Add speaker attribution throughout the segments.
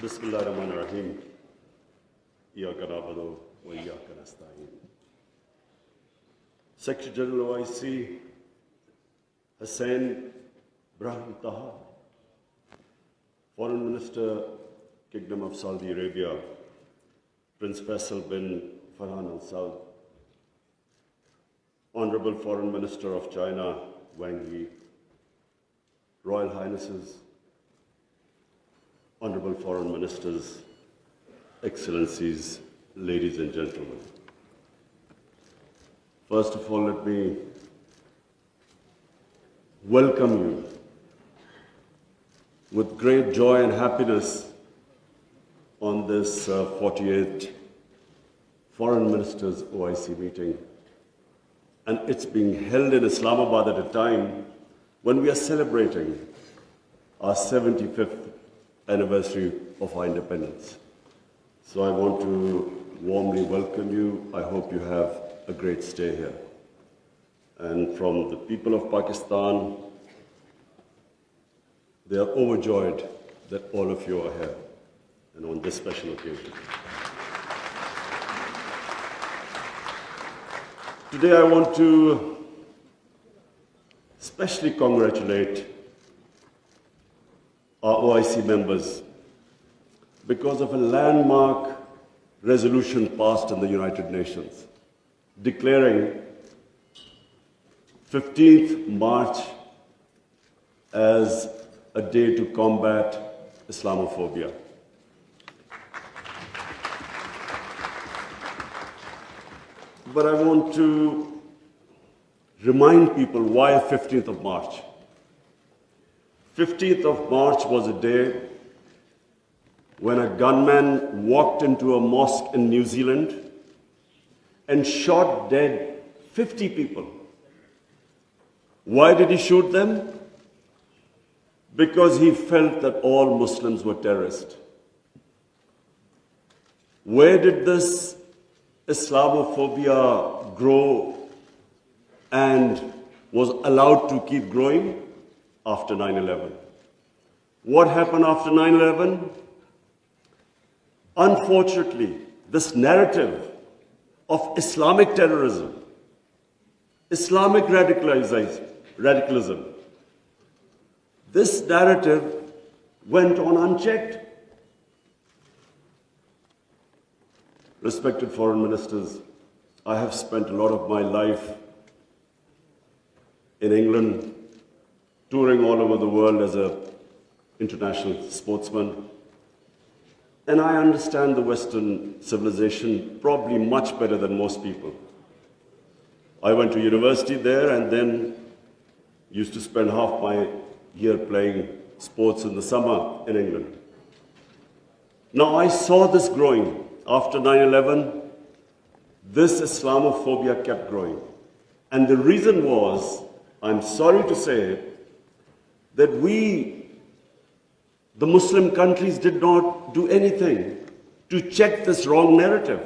Speaker 1: Bismillahirrahmanirrahim. Iyaka na'budu wa iyaka nasta'in. Secretary General OIC Hussain Brahim Taha, Foreign Minister, Kingdom of Saudi Arabia, Prince Faisal bin Farhan Al-Saud, Honorable Foreign Minister of China, Wang Yi, Royal Highnesses, Honorable Foreign Ministers, Excellencies, ladies and gentlemen. First of all, let me welcome you with great joy and happiness on this 48th Foreign Ministers OIC meeting. And it's being held in Islamabad at a time when we are celebrating our 75th anniversary of our independence. So I want to warmly welcome you. I hope you have a great stay here. And from the people of Pakistan, they are overjoyed that all of you are here and on this special occasion. Today I want to especially congratulate our OIC members because of a landmark resolution passed in the United Nations declaring 15th March as a day to combat Islamophobia. But I want to remind people why 15th of March. 15th of March was a day when a gunman walked into a mosque in New Zealand and shot dead 50 people. Why did he shoot them? Because he felt that all Muslims were terrorists. Where did this Islamophobia grow and was allowed to keep growing? After 9/11. What happened after 9/11? Unfortunately, this narrative of Islamic terrorism, Islamic radicalism, this narrative went on unchecked. Respected foreign ministers, I have spent a lot of my life in England, touring all over the world as an international sportsman. And I understand the Western civilization probably much better than most people. I went to university there and then used to spend half my year playing sports in the summer in England. Now I saw this growing. After 9/11, this Islamophobia kept growing. And the reason was, I'm sorry to say, that we, the Muslim countries, did not do anything to check this wrong narrative.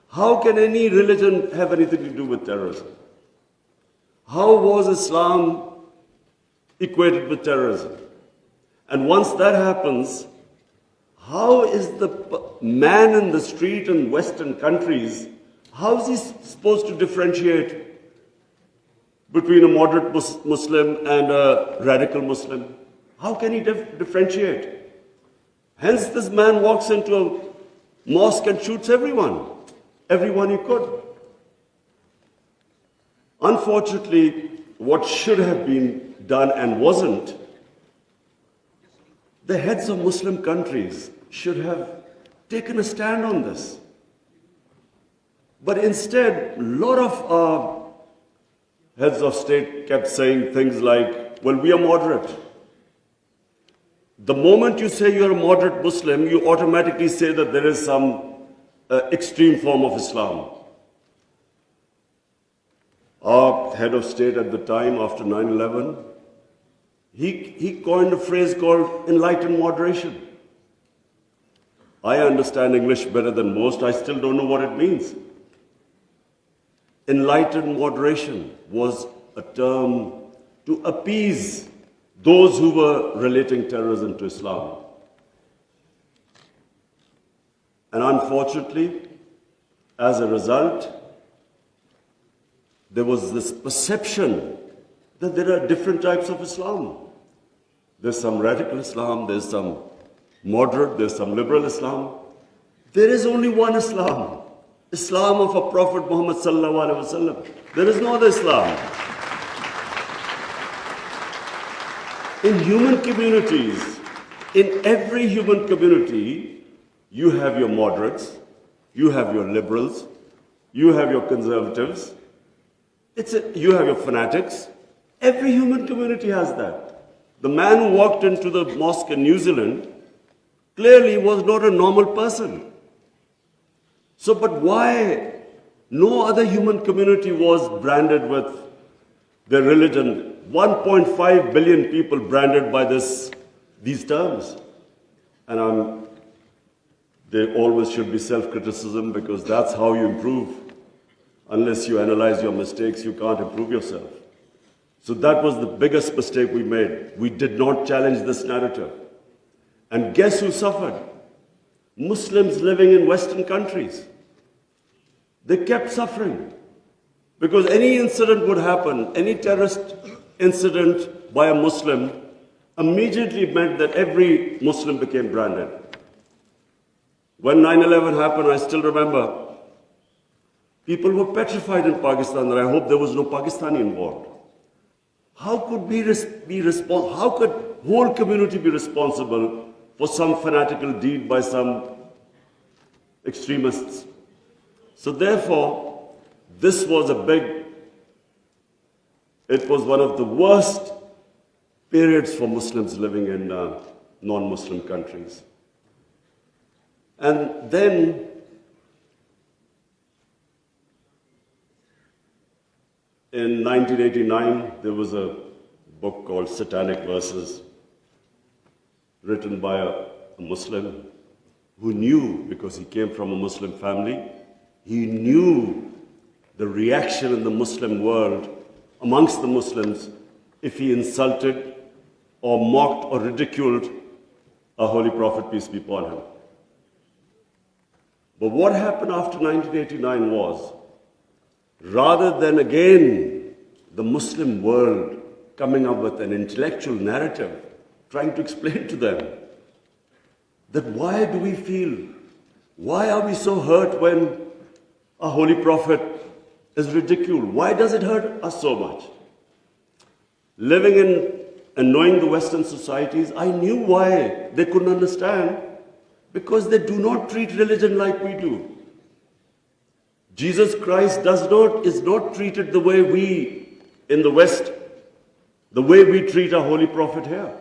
Speaker 1: How can any religion have anything to do with terrorism? How was Islam equated with terrorism? And once that happens, how is the man in the street in Western countries, how is he supposed to differentiate between a moderate Muslim and a radical Muslim? How can he differentiate? Hence, this man walks into a mosque and shoots everyone he could. Unfortunately, what should have been done and wasn't, the heads of Muslim countries should have taken a stand on this. But instead, a lot of our heads of state kept saying things like, well, we are moderate. The moment you say you're a moderate Muslim, you automatically say that there is some extreme form of Islam. Our head of state at the time, after 9/11, he coined a phrase called enlightened moderation. I understand English better than most. I still don't know what it means. Enlightened moderation was a term to appease those who were relating terrorism to Islam. And unfortunately, as a result, there was this perception that there are different types of Islam. There's some radical Islam, there's some moderate, there's some liberal Islam. There is only one Islam, Islam of our Prophet Muhammad sallallahu alaihi wasallam. There is no other Islam. In human communities, in every human community, you have your moderates, you have your liberals, you have your conservatives, you have your fanatics. Every human community has that. The man who walked into the mosque in New Zealand clearly was not a normal person. So, but why no other human community was branded with their religion? 1.5 billion people branded by these terms. And there always should be self-criticism, because that's how you improve. Unless you analyze your mistakes, you can't improve yourself. So that was the biggest mistake we made. We did not challenge this narrative. And guess who suffered? Muslims living in Western countries. They kept suffering. Because any incident would happen, any terrorist incident by a Muslim immediately meant that every Muslim became branded. When 9/11 happened, I still remember, people were petrified in Pakistan, and I hope there was no Pakistani involved. How could how could whole community be responsible for some fanatical deed by some extremists? So therefore, this was it was one of the worst periods for Muslims living in non-Muslim countries. And then in 1989, there was a book called Satanic Verses, written by a Muslim who knew, because he came from a Muslim family, he knew the reaction in the Muslim world amongst the Muslims if he insulted or mocked or ridiculed a Holy Prophet, peace be upon him. But what happened after 1989 was, rather than again the Muslim world coming up with an intellectual narrative, trying to explain to them that why do we feel, why are we so hurt when a Holy Prophet is ridiculed? Why does it hurt us so much? Living in and knowing the Western societies, I knew why they couldn't understand, because they do not treat religion like we do. Jesus Christ is not treated the way we in the West, the way we treat our Holy Prophet here.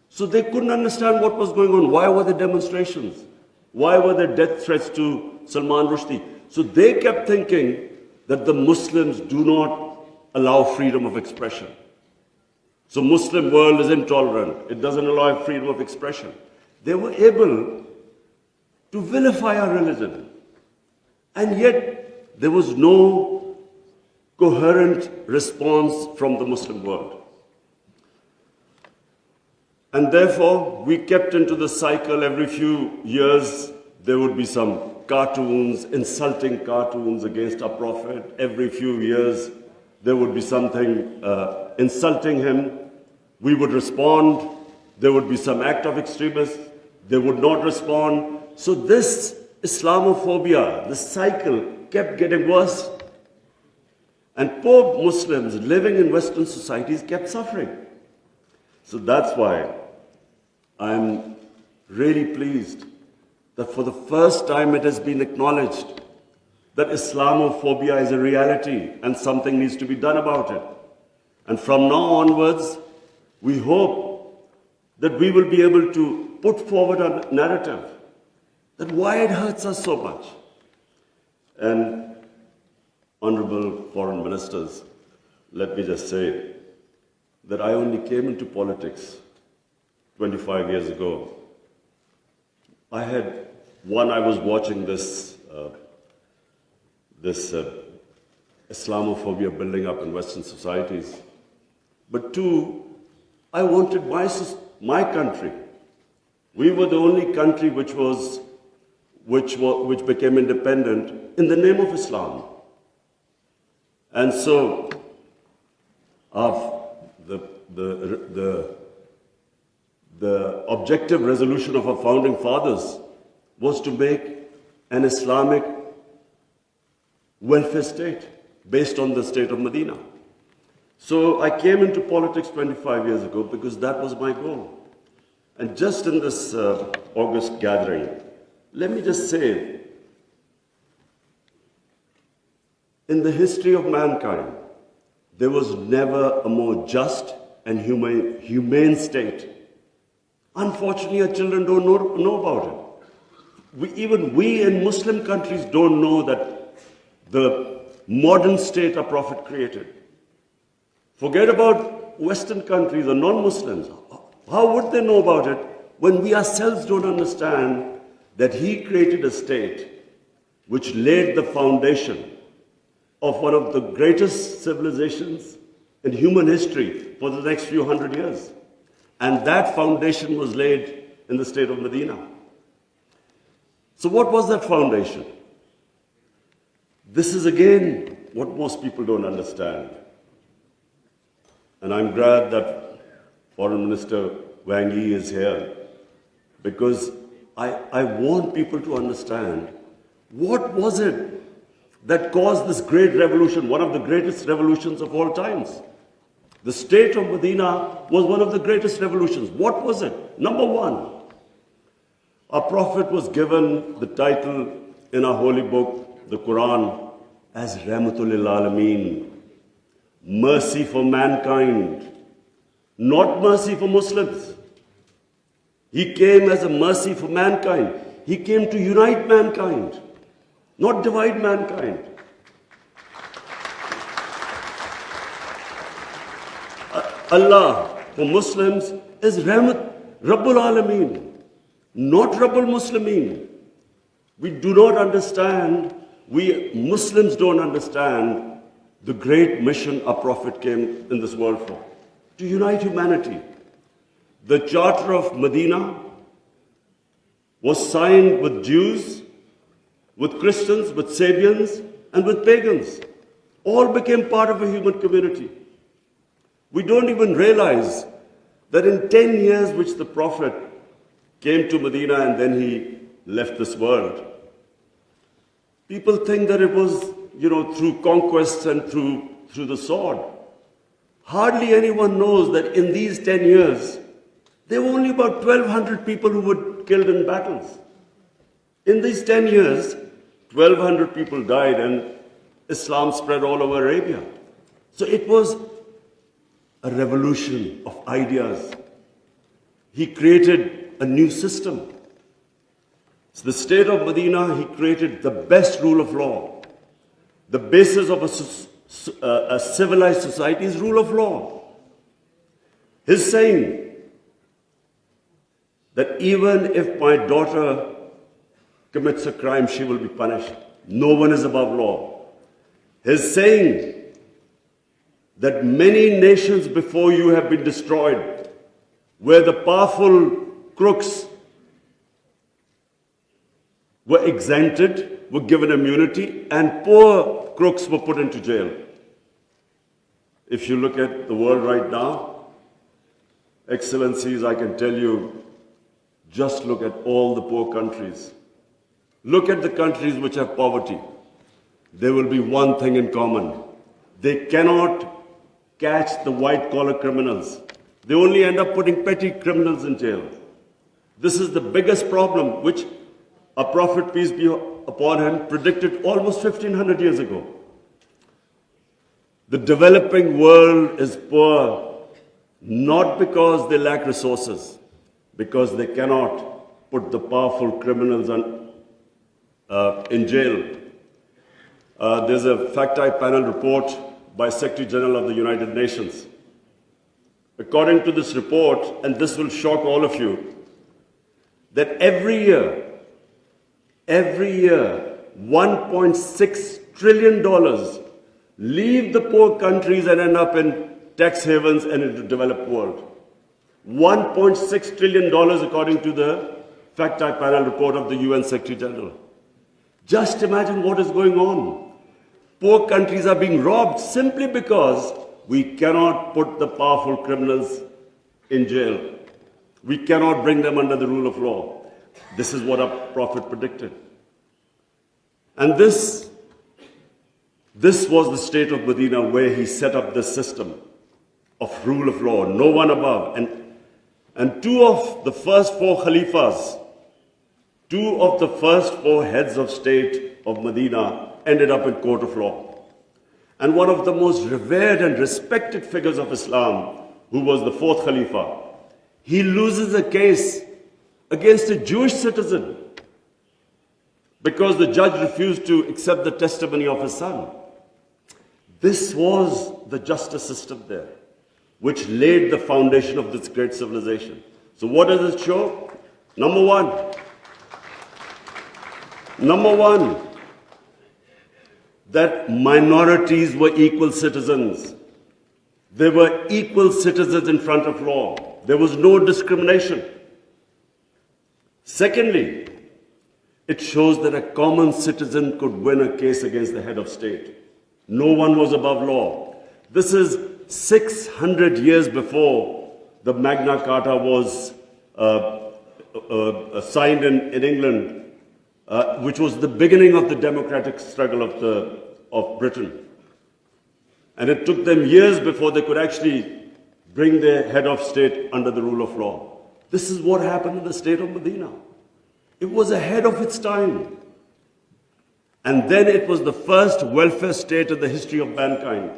Speaker 1: So they couldn't understand what was going on. Why were there demonstrations? Why were there death threats to Salman Rushdie? So they kept thinking that the Muslims do not allow freedom of expression. So Muslim world is intolerant. It doesn't allow freedom of expression. They were able to vilify our religion. And yet there was no coherent response from the Muslim world. And therefore, we kept into the cycle. Every few years, there would be some cartoons, insulting cartoons against our Prophet. Every few years, there would be something insulting him. We would respond. There would be some act of extremists. They would not respond. So this Islamophobia, this cycle, kept getting worse. And poor Muslims living in Western societies kept suffering. So that's why I'm really pleased that for the first time it has been acknowledged that Islamophobia is a reality and something needs to be done about it. And from now onwards, we hope that we will be able to put forward a narrative that why it hurts us so much. And honorable foreign ministers, let me just say that I only came into politics 25 years ago. I was watching this Islamophobia building up in Western societies. But two, I wanted my country. We were the only country which was which became independent in the name of Islam. And so, the objective resolution of our founding fathers was to make an Islamic welfare state based on the state of Medina. So I came into politics 25 years ago because that was my goal. And just in this August gathering, let me just say, in the history of mankind, there was never a more just and humane state. Unfortunately, our children don't know about it. Even we in Muslim countries don't know that the modern state our Prophet created. Forget about Western countries or non-Muslims. How would they know about it when we ourselves don't understand that he created a state which laid the foundation of one of the greatest civilizations in human history for the next few hundred years? And that foundation was laid in the state of Medina. So what was that foundation? This is again what most people don't understand. And I'm glad that Foreign Minister Wang Yi is here, because I want people to understand what was it that caused this great revolution, one of the greatest revolutions of all times. The state of Medina was one of the greatest revolutions. What was it? Number one, our Prophet was given the title in our holy book, the Quran, as Rahmatul lil Alameen, mercy for mankind, not mercy for Muslims. He came as a mercy for mankind. He came to unite mankind, not divide mankind. Allah for Muslims is Rahmat, Rabbul Alameen, not Rabbul Muslimeen. We do not understand, we Muslims don't understand the great mission our Prophet came in this world for, to unite humanity. The Charter of Medina was signed with Jews, with Christians, with Sabians, and with pagans. All became part of a human community. We don't even realize that in 10 years which the Prophet came to Medina and then he left this world, people think that it was, through conquest and through the sword. Hardly anyone knows that in these 10 years, there were only about 1,200 people who were killed in battles. In these 10 years, 1,200 people died and Islam spread all over Arabia. So it was a revolution of ideas. He created a new system. So the state of Medina, he created the best rule of law. The basis of a civilized society is rule of law. His saying that even if my daughter commits a crime, she will be punished. No one is above law. His saying that many nations before you have been destroyed, where the powerful crooks were exempted, were given immunity, and poor crooks were put into jail. If you look at the world right now, Excellencies, I can tell you, just look at all the poor countries. Look at the countries which have poverty. There will be one thing in common. They cannot catch the white-collar criminals. They only end up putting petty criminals in jail. This is the biggest problem which our Prophet, peace be upon him, predicted almost 1,500 years ago. The developing world is poor not because they lack resources, because they cannot put the powerful criminals in jail. There's a fact-type panel report by Secretary General of the United Nations. According to this report, and this will shock all of you, that every year, $1.6 trillion leave the poor countries and end up in tax havens and in the developed world. $1.6 trillion according to the panel report of the UN Secretary General. Just imagine what is going on. Poor countries are being robbed simply because we cannot put the powerful criminals in jail. We cannot bring them under the rule of law. This is what our Prophet predicted. And this was the state of Medina where he set up this system of rule of law, no one above. And two of the first four Khalifas, two of the first four heads of state of Medina ended up in court of law. And one of the most revered and respected figures of Islam, who was the fourth Khalifa, he loses a case against a Jewish citizen because the judge refused to accept the testimony of his son. This was the justice system there, which laid the foundation of this great civilization. So what does it show? Number one, that minorities were equal citizens. They were equal citizens in front of law. There was no discrimination. Secondly, it shows that a common citizen could win a case against the head of state. No one was above law. This is 600 years before the Magna Carta was signed in England, which was the beginning of the democratic struggle of Britain. And it took them years before they could actually bring their head of state under the rule of law. This is what happened in the state of Medina. It was ahead of its time. And then it was the first welfare state in the history of mankind.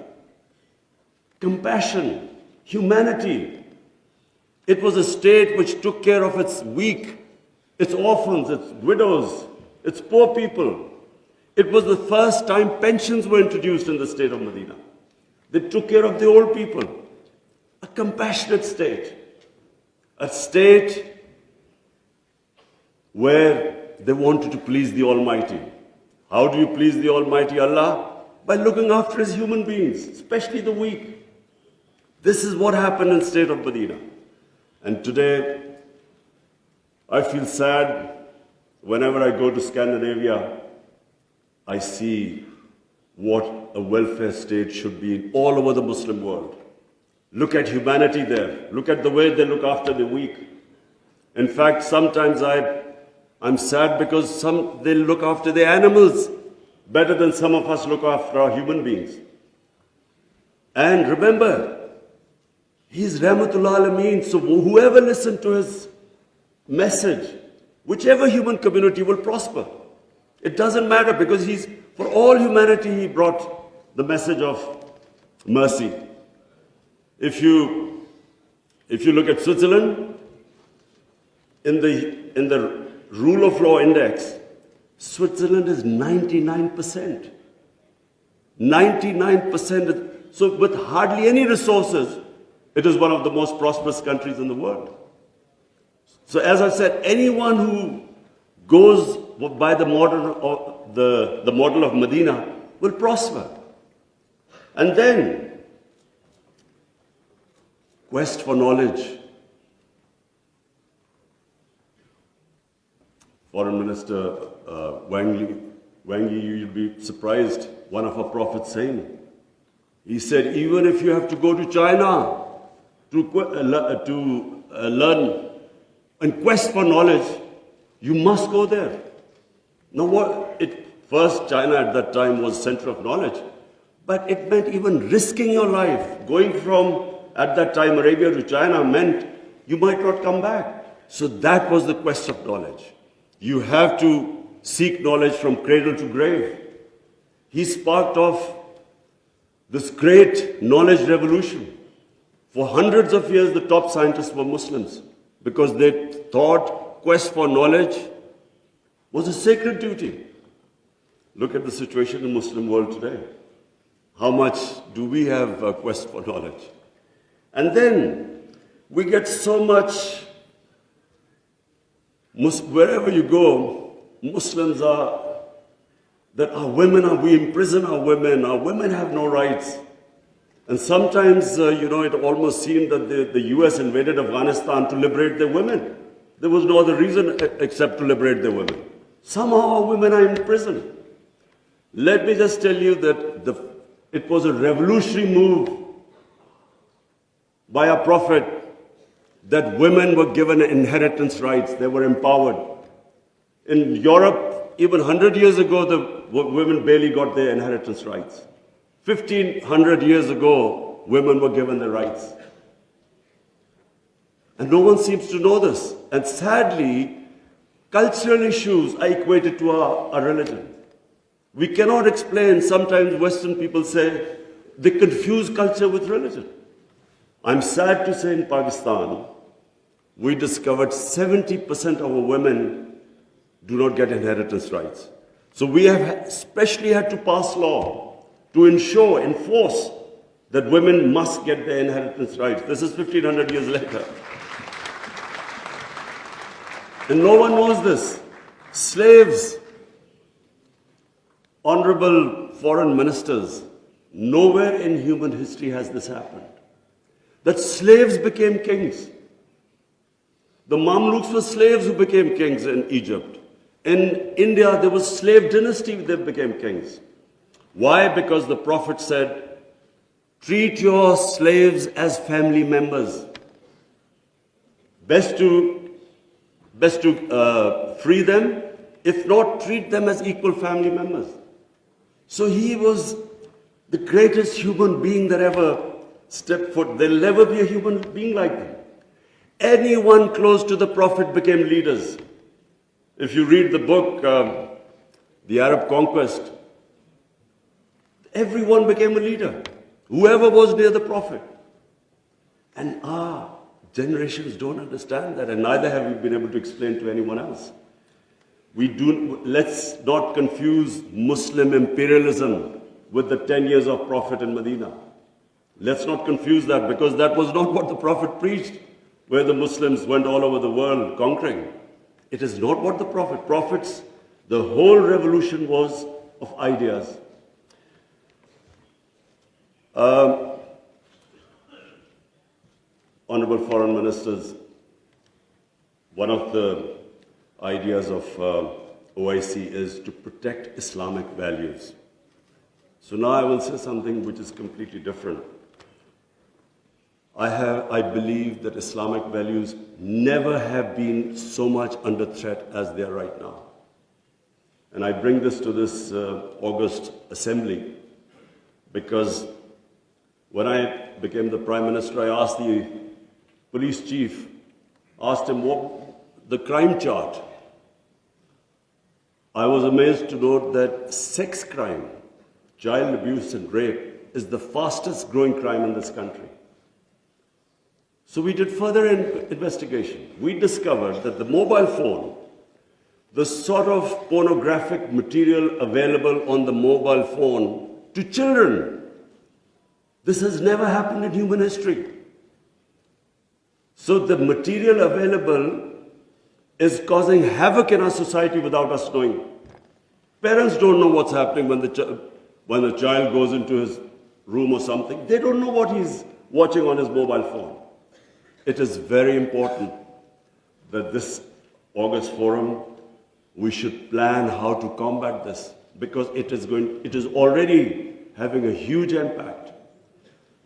Speaker 1: Compassion, humanity. It was a state which took care of its weak, its orphans, its widows, its poor people. It was the first time pensions were introduced in the state of Medina. They took care of the old people. A compassionate state. A state where they wanted to please the Almighty. How do you please the Almighty Allah? By looking after His human beings, especially the weak. This is what happened in the state of Medina. And today, I feel sad whenever I go to Scandinavia. I see what a welfare state should be all over the Muslim world. Look at humanity there. Look at the way they look after the weak. In fact, sometimes I'm sad because they look after the animals better than some of us look after our human beings. And remember, He's Rahmatullah Alameen, so whoever listened to His message, whichever human community will prosper. It doesn't matter because for all humanity, He brought the message of mercy. If you look at Switzerland, in the rule of law index, Switzerland is 99%. 99%. So with hardly any resources, it is one of the most prosperous countries in the world. So as I said, anyone who goes by the model of Medina will prosper. And then, quest for knowledge. Foreign Minister Wang Yi, you'd be surprised, one of our prophets saying, he said, even if you have to go to China to learn and quest for knowledge, you must go there. Now first China at that time was center of knowledge, but it meant even risking your life. Going from, at that time, Arabia to China meant you might not come back. So that was the quest of knowledge. You have to seek knowledge from cradle to grave. He sparked off this great knowledge revolution. For hundreds of years, the top scientists were Muslims because they thought quest for knowledge was a sacred duty. Look at the situation in the Muslim world today. How much do we have a quest for knowledge? And then we get so much, wherever you go, Muslims we imprison our women have no rights. And sometimes, it almost seemed that the US invaded Afghanistan to liberate their women. There was no other reason except to liberate the women. Somehow our women are in prison. Let me just tell you that it was a revolutionary move by our Prophet that women were given inheritance rights. They were empowered. In Europe, even 100 years ago, the women barely got their inheritance rights. 1,500 years ago, women were given their rights. And no one seems to know this. And sadly, cultural issues are equated to our religion. We cannot explain, sometimes Western people say, they confuse culture with religion. I'm sad to say in Pakistan, we discovered 70% of our women do not get inheritance rights. So we have especially had to pass law to enforce that women must get their inheritance rights. This is 1,500 years later. And no one knows this. Slaves, honorable foreign ministers, nowhere in human history has this happened. That slaves became kings. The Mamluks were slaves who became kings in Egypt. In India, there was slave dynasty that became kings. Why? Because the Prophet said, treat your slaves as family members. Best to free them, if not, treat them as equal family members. So he was the greatest human being that ever stepped foot. There'll never be a human being like him. Anyone close to the Prophet became leaders. If you read the book, The Arab Conquest, everyone became a leader. Whoever was near the Prophet. And our generations don't understand that, and neither have we been able to explain to anyone else. Let's not confuse Muslim imperialism with the 10 years of Prophet in Medina. Let's not confuse that, because that was not what the Prophet preached, where the Muslims went all over the world conquering. It is not what the Prophets, the whole revolution was of ideas. Honorable foreign ministers, one of the ideas of OIC is to protect Islamic values. So now I will say something which is completely different. I believe that Islamic values never have been so much under threat as they are right now. And I bring this to this August assembly because when I became the Prime Minister, I asked the police chief, asked him what the crime chart. I was amazed to note that sex crime, child abuse and rape is the fastest growing crime in this country. So we did further investigation. We discovered that the mobile phone, the sort of pornographic material available on the mobile phone to children, this has never happened in human history. So the material available is causing havoc in our society without us knowing. Parents don't know what's happening when the child goes into his room or something. They don't know what he's watching on his mobile phone. It is very important that this August forum, we should plan how to combat this, because it is already having a huge impact.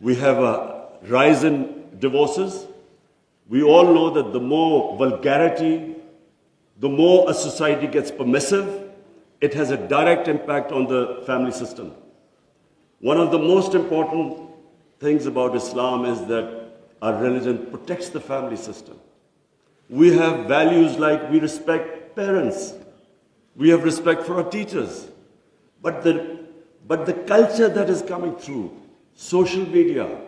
Speaker 1: We have a rise in divorces. We all know that the more vulgarity, the more a society gets permissive, it has a direct impact on the family system. One of the most important things about Islam is that our religion protects the family system. We have values like we respect parents. We have respect for our teachers. But the culture that is coming through, social media,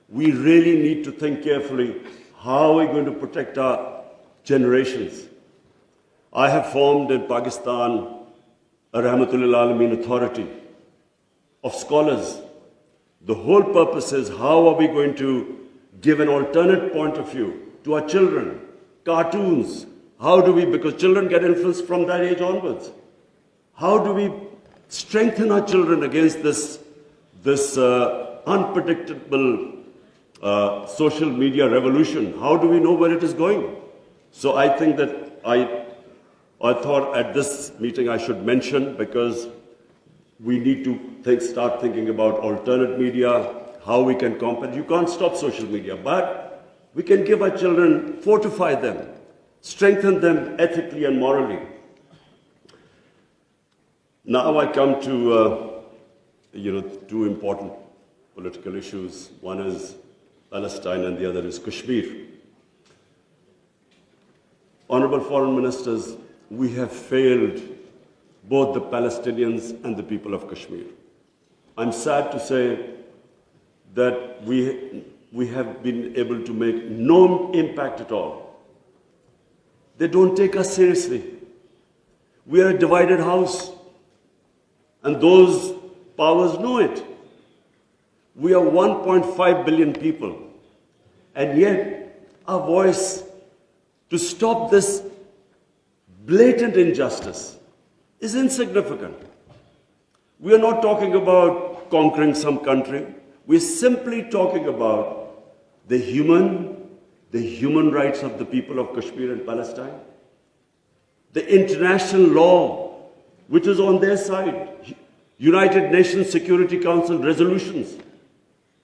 Speaker 1: we really need to think carefully, how are we going to protect our generations? I have formed in Pakistan a Rahmatul Alameen authority of scholars. The whole purpose is how are we going to give an alternate point of view to our children, cartoons. How do we, because children get influenced from that age onwards. How do we strengthen our children against this unpredictable social media revolution? How do we know where it is going? So I think that I thought at this meeting I should mention, because we need to start thinking about alternate media, how we can combat. You can't stop social media, but we can give our children, fortify them, strengthen them ethically and morally. Now I come to two important political issues. One is Palestine and the other is Kashmir. Honorable foreign ministers, we have failed both the Palestinians and the people of Kashmir. I'm sad to say that we have been able to make no impact at all. They don't take us seriously. We are a divided house, and those powers know it. We are 1.5 billion people, and yet our voice to stop this blatant injustice is insignificant. We are not talking about conquering some country. We're simply talking about the human rights of the people of Kashmir and Palestine, the international law, which is on their side, United Nations Security Council resolutions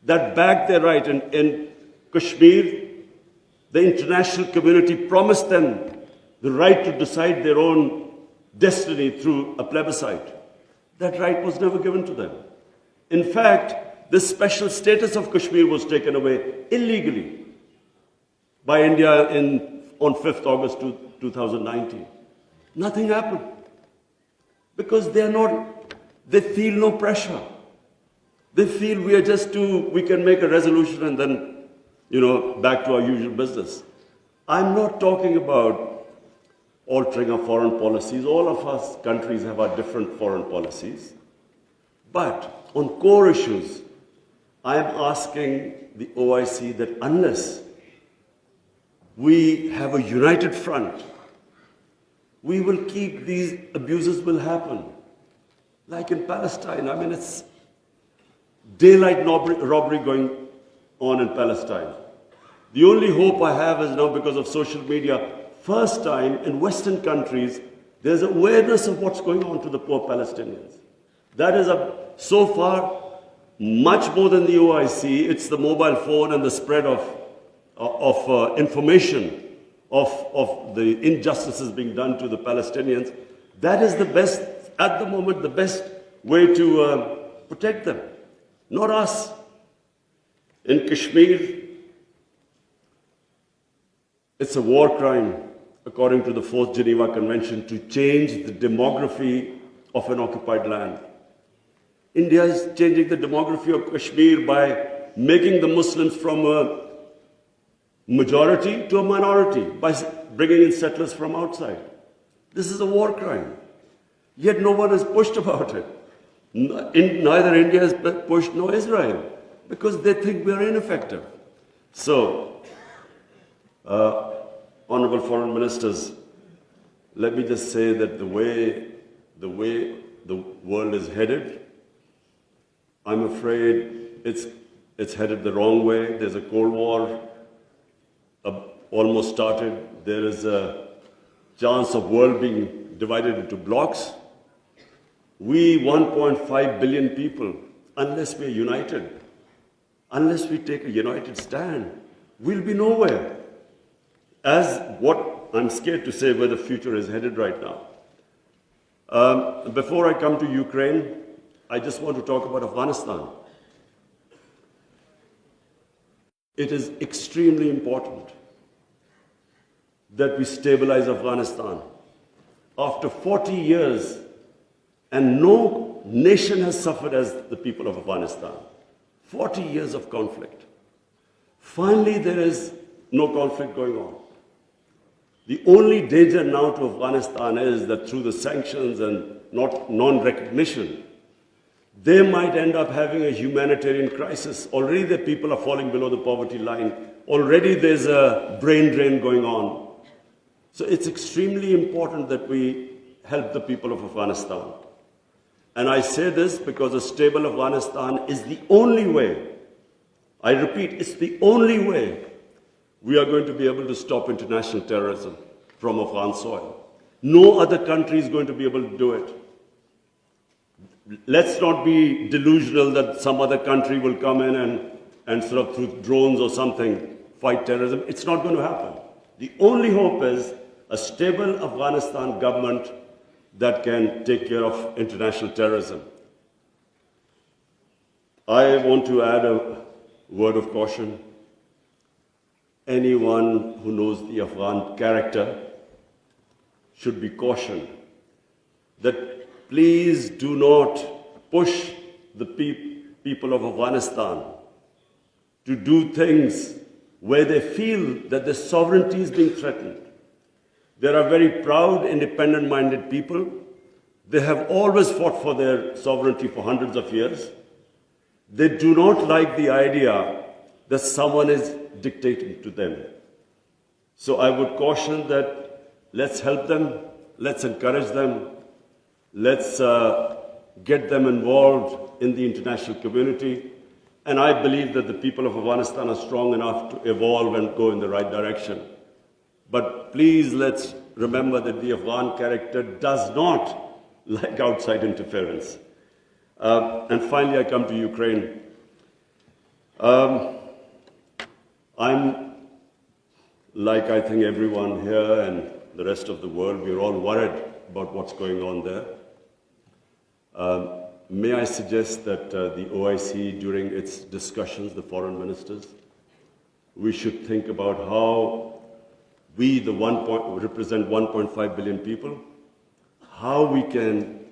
Speaker 1: that back their right. In Kashmir, the international community promised them the right to decide their own destiny through a plebiscite. That right was never given to them. In fact, the special status of Kashmir was taken away illegally by India on 5th August 2019. Nothing happened because they feel no pressure. They feel we can make a resolution and then, back to our usual business. I'm not talking about altering our foreign policies. All of us countries have our different foreign policies. But on core issues, I am asking the OIC that unless we have a united front, we will keep these abuses will happen. Like in Palestine, it's daylight robbery going on in Palestine. The only hope I have is now because of social media, first time in Western countries, there's awareness of what's going on to the poor Palestinians. That is so far much more than the OIC. It's the mobile phone and the spread of information of the injustices being done to the Palestinians. That is the best, at the moment, the best way to protect them, not us. In Kashmir, it's a war crime, according to the 4th Geneva Convention, to change the demography of an occupied land. India is changing the demography of Kashmir by making the Muslims from a majority to a minority, by bringing in settlers from outside. This is a war crime. Yet no one has pushed about it. Neither India has pushed nor Israel, because they think we are ineffective. So, honorable foreign ministers, let me just say that the way the world is headed, I'm afraid it's headed the wrong way. There's a Cold War almost started. There is a chance of world being divided into blocks. We 1.5 billion people, unless we're united, unless we take a united stand, we'll be nowhere. As what I'm scared to say where the future is headed right now. Before I come to Ukraine, I just want to talk about Afghanistan. It is extremely important that we stabilize Afghanistan. After 40 years, and no nation has suffered as the people of Afghanistan. 40 years of conflict. Finally, there is no conflict going on. The only danger now to Afghanistan is that through the sanctions and non-recognition, they might end up having a humanitarian crisis. Already the people are falling below the poverty line. Already there's a brain drain going on. So it's extremely important that we help the people of Afghanistan. And I say this because a stable Afghanistan is the only way, I repeat, it's the only way we are going to be able to stop international terrorism from Afghan soil. No other country is going to be able to do it. Let's not be delusional that some other country will come in and sort of through drones or something fight terrorism. It's not going to happen. The only hope is a stable Afghanistan government that can take care of international terrorism. I want to add a word of caution. Anyone who knows the Afghan character should be cautioned that please do not push the people of Afghanistan to do things where they feel that their sovereignty is being threatened. They are very proud, independent-minded people. They have always fought for their sovereignty for hundreds of years. They do not like the idea that someone is dictating to them. So I would caution that let's help them, let's encourage them, let's get them involved in the international community. And I believe that the people of Afghanistan are strong enough to evolve and go in the right direction. But please let's remember that the Afghan character does not like outside interference. And finally, I come to Ukraine. I'm, like I think everyone here and the rest of the world, we're all worried about what's going on there. May I suggest that the OIC, during its discussions, the foreign ministers, we should think about how we, represent 1.5 billion people, how we can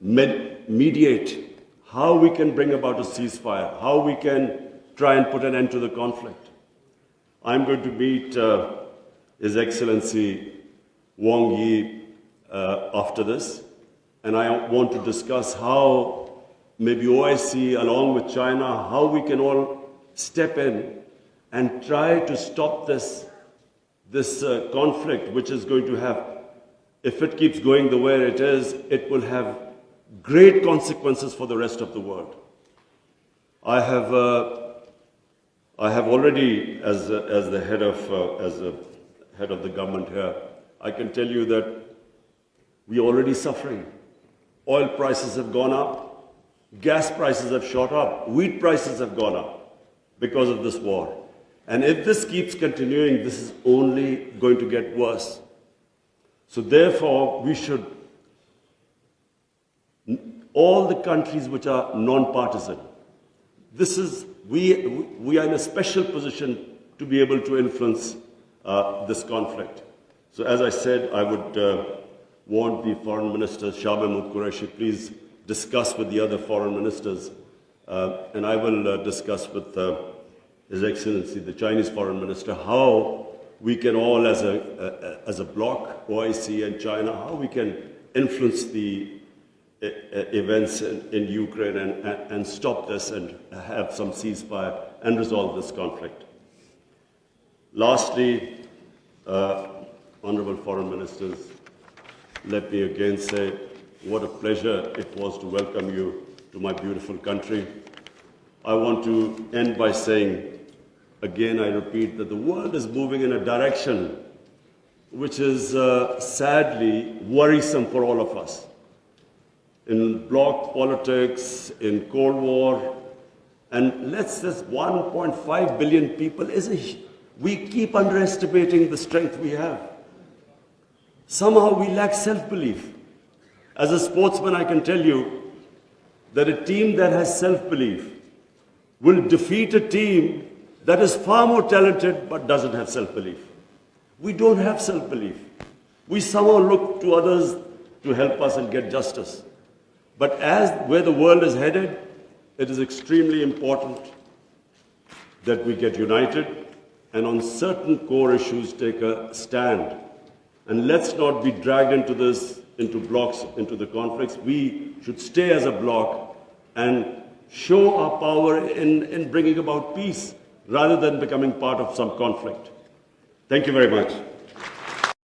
Speaker 1: mediate, how we can bring about a ceasefire, how we can try and put an end to the conflict. I'm going to meet His Excellency Wang Yi after this, and I want to discuss how maybe OIC, along with China, how we can all step in and try to stop this conflict, which is going to have, if it keeps going the way it is, it will have great consequences for the rest of the world. I have already, as the head of the government here, I can tell you that we are already suffering. Oil prices have gone up, gas prices have shot up, wheat prices have gone up because of this war. And if this keeps continuing, this is only going to get worse. So therefore, we should, all the countries which are non-partisan, we are in a special position to be able to influence this conflict. So as I said, I would want the foreign minister, Shah Mahmood Qureshi, please discuss with the other foreign ministers, and I will discuss with His Excellency, the Chinese foreign minister, how we can all, as a bloc, OIC and China, how we can influence the events in Ukraine and stop this and have some ceasefire and resolve this conflict. Lastly, honorable foreign ministers, let me again say what a pleasure it was to welcome you to my beautiful country. I want to end by saying, again, I repeat, that the world is moving in a direction which is sadly worrisome for all of us. In bloc politics, in Cold War, and let's just 1.5 billion people, we keep underestimating the strength we have. Somehow we lack self-belief. As a sportsman, I can tell you that a team that has self-belief will defeat a team that is far more talented but doesn't have self-belief. We don't have self-belief. We somehow look to others to help us and get justice. But as where the world is headed, it is extremely important that we get united and on certain core issues take a stand. And let's not be dragged into this, into blocks, into the conflicts. We should stay as a bloc and show our power in bringing about peace rather than becoming part of some conflict. Thank you very much.